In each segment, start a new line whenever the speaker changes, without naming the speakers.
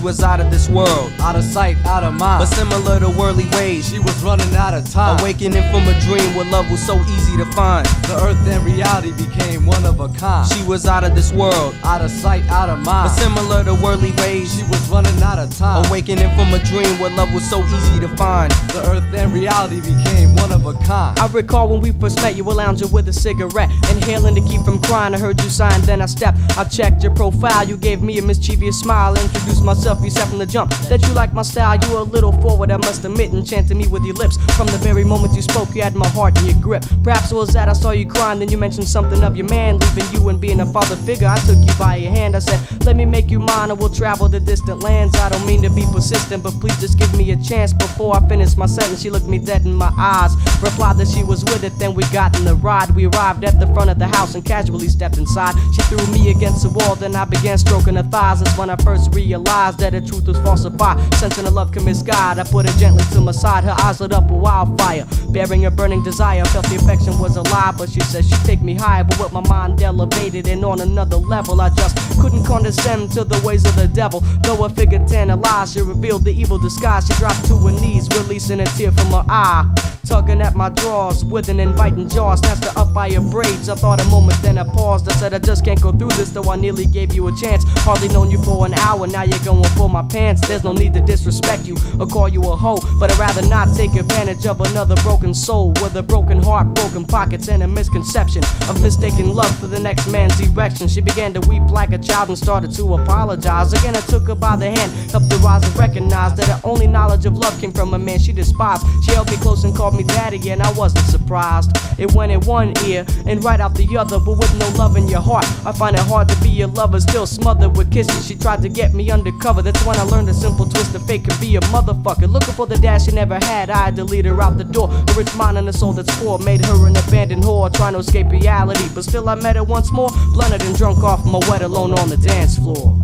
was out of this world,
out of sight, out of mind.
but similar to worldly ways,
She was running out of time.
awakening from a dream where love was so easy to find.
The earth and reality became one of a kind.
She was out of this world,
Out of sight, out of
but
mind.
similar to worldly ways,
She was running out of time.
awakening from a dream where love was so easy to find.
The earth and reality became one of a kind.
I recall when we first met, you were lounging with a cigarette, inhaling to keep from crying. I heard you sign, then I stepped. I checked your profile, you gave me a mischievous smile. Introduced myself, you said from the jump that you liked my style. You were a little forward, I must admit, enchanted me with your lips. From the very moment you spoke, you had my heart in your grip. Perhaps it was that I saw you crying, then you mentioned something of your man leaving you and being a father figure. I took you by your hand, I said, let me make you mine, and we'll travel to distant lands. I don't mean to be persistent, but please just give me a chance. Before I finished my sentence, she looked me dead in my eyes, replied that she was with it, then we got in the ride. We arrived at the front of the house and casually stepped inside. She threw me against the wall, then I began stroking her thighs. That's when I first realized that the truth was falsified. Sensing her love commits God, I put her gently to my side. Her eyes lit up with wildfire, bearing a burning desire. Felt the affection was a lie, but she said she'd take me higher. But with my mind elevated and on another level, I just couldn't condescend to the ways of the devil. Though I figured tantalized, she revealed the evil disguise. She dropped to her knees, releasing a tear from her eye, tugging at my drawers with an inviting jaw. Snatched her up by her braids. I thought a moment, then I paused. I said I just can't go through this, though I nearly gave you a chance. Hardly known you for an hour, now you're going for my pants. There's no need to disrespect you or call you a hoe, but I'd rather not take advantage of another broken soul with a broken heart, broken pockets, and a misconception of mistaking love for the next man's erection. She began to weep like a child and started to apologize. Again I took her by the hand, helped her rise and recognize that her only knowledge of love came from a man she despised. She held me close and called me daddy, and I wasn't surprised. It went in one ear and right out the other, but with no love in your heart, I find it hard to be your lover. Still smothered with kisses, she tried to get me undercover. That's when I learned a simple twist of fate could be a motherfucker. Looking for the dash she never had, I had to lead her out the door. A rich mind and a soul that's poor made her an abandoned whore, trying to escape reality. But still I met her once more, blunted and drunk off my wet alone on the dance floor.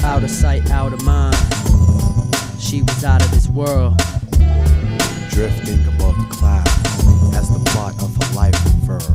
Out of sight, out of mind. She was out of this world.
Drifting above the clouds as the plot of her life unfurls.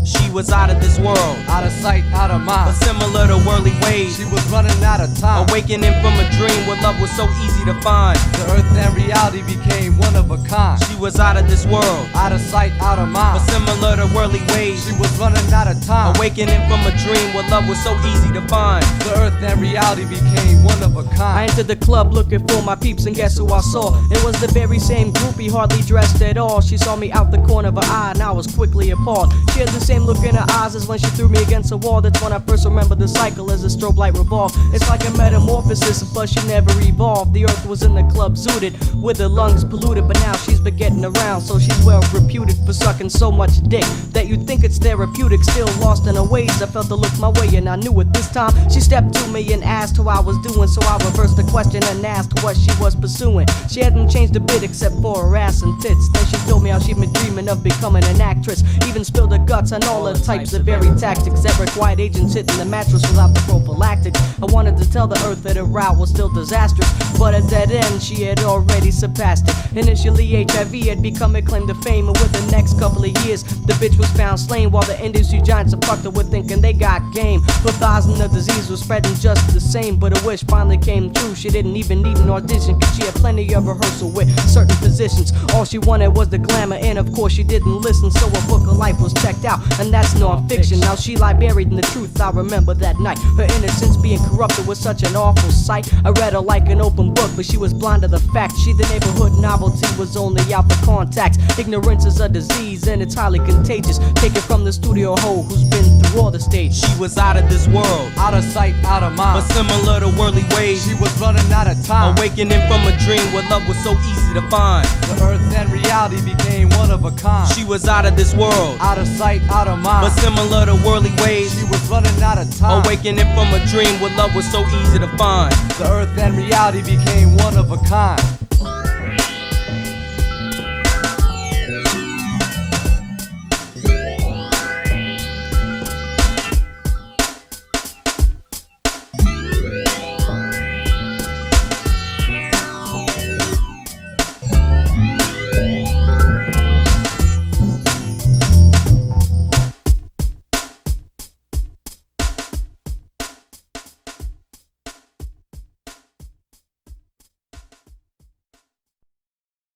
She was out of this world,
Out of sight, out of
but
mind.
similar to worldly ways,
She was running out of time.
awakening from a dream where love was so easy to find.
The earth and reality became one of a kind.
She was out of this world,
Out of sight, out of
but
mind.
similar to worldly ways,
She was running out of time.
awakening from a dream where love was so easy to find.
The earth and reality became one of a
I
kind.
entered the club looking for my peeps, and guess who I saw? It was the very same groupie, hardly dressed at all. She saw me out the corner of her eye, and I was quickly appalled. She had the same look in her eyes as when she threw me against the wall. That's when I first remembered the cycle as a strobe light revolved. It's like a metamorphosis, but she never evolved. The earth was in the club zooted, with her lungs polluted, but now she's been getting around, so she's well reputed for sucking so much dick that you'd think it's therapeutic. Still lost in her ways, I felt her look my way, and I knew it this time. She stepped to me and asked who I was doing, so I reversed the question and asked what she was pursuing. She hadn't changed a bit except for her ass and tits. Then she told me how she'd been dreaming of becoming an actress, even spilled her guts on all the types of very tactics that required agents hitting the mattress without the prophylactics. I wanted to tell the earth that her route was still disastrous, but at that end she had already surpassed it. Initially HIV had become a claim to fame, and within the next couple of years the bitch was found slain, while the industry giants of fucked her with thinking they got game. For thousands the disease was spreading just the same, but her wish finally came true. She didn't even need an audition, cause she had plenty of rehearsal with certain physicians. All she wanted was the glamour, and of course she didn't listen, so her book of life was checked out, and that's non-fiction. Now she lie buried in the truth, I remember that night. Her innocence being corrupted was such an awful sight. I read her like an open book, but she was blind to the fact she the neighborhood novelty was only out for contacts. Ignorance is a disease and it's highly contagious. Take it from the studio hoe who's been through all the stages.
She was out of this world,
Out of sight, out of
but
mind.
similar to worldly ways,
She was running out of time.
awakening from a dream where love was so easy to find.
The earth and reality became one of a kind.
She was out of this world,
Out of sight, out of
but
mind.
similar to worldly ways,
She was running out of time.
awakening from a dream where love was so easy to find.
The earth and reality became one of a kind.